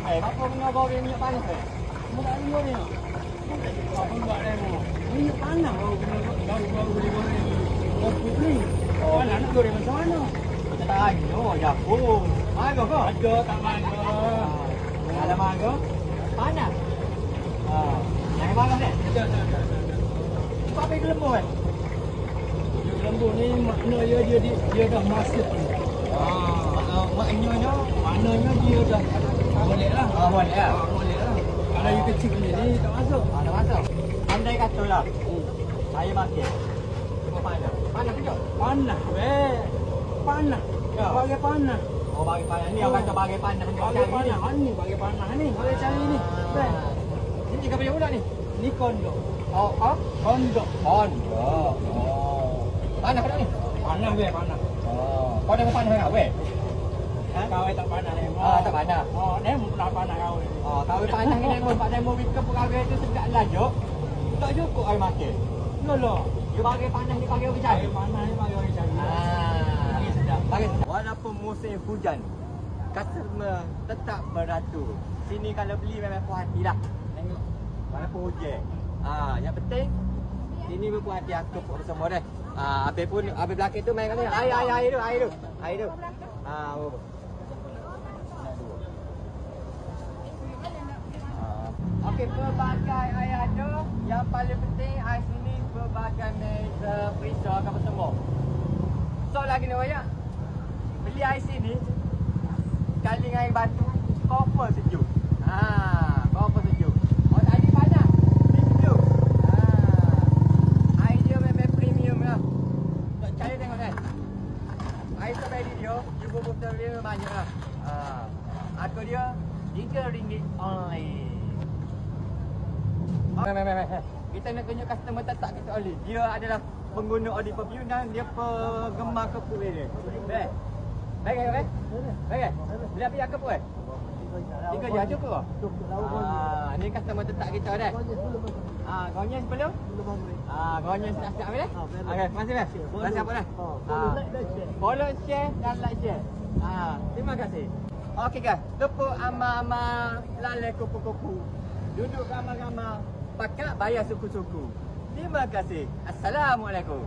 Apa kena bawa minyak panas Mudah dulu ni. Apa buat demo? Minyak panas baru beli goreng. Kopi ni. Mana nak goreng macam mana? Kita tanya, Japun. Mangga ke? Ada tak mangga. Ada mangga? Panas. Yang mangga ni? Ada. Apa yang lembu kan? Lembu ni maknanya dia dah masak. Maknanya dia dah boleh lah. Boleh lah. Kalau yang kecil ni tak masuk. Tak masuk. Andai katalah. Saya makan. Cuma panas. Panas kejap? Panas weh. Panas. Ya. Bagi panas. Oh bagi panas ni. Orang kata bagi panas. Bagi panas ni. Bagi panas ni. Boleh cari ni. Ini kau punya budak ni? Ni kondok. Oh, apa? Kondok. Kondok. Oh. Panas kat ni? Panas weh, panas. Oh. Kau dah panas tak weh? Kau tak panas ni. Tak panas. Oh, ni tak panas kau. Oh, kau panas ni pun Pak Demo ke pegawai tu sedap lajuk. Tak cukup air makan. Loh. Dia bagi panas ni bagi orang cari. Panas ni bagi orang cari. Bagi sedap. Walaupun musim hujan, customer tetap beratur. Sini kalau beli memang puas hati lah. Tengok. Walaupun hujan. Yang penting sini berpuas hati aku pun semua dah. Habis pun habis belakang tu main kat ni. Air tu. Okey, pelbagai air ada. Yang paling penting air sini pelbagai meja, perisa apa semua. So lagi ni banyak. Beli air sini kali dengan air batu, proper sejuk. Proper sejuk. Oh tadi panas. Ni sejuk. Air dia memang premium lah. Tak percaya tengok kan. Air sampai dia, jumpa botol dia banyak lah. Harga dia RM3 only. Kita nak tunjuk customer tetap kita Oli. Dia adalah pengguna Oli Perfume dan dia penggemar kepuk dia. Baik kan? Beli api kepuk kan? 3 je cukup ke? Ni customer tetap kita dah. Gonyes belum? Gonyes siap-siap dah? Okey, masih dah? Dah siap dah? Follow, share dan like share. Terima kasih. Okey guys, tepuk amal-amal lalai kupu-kupu. Duduk ramai-ramai, pakat bayar suku-suku. Terima kasih. Assalamualaikum.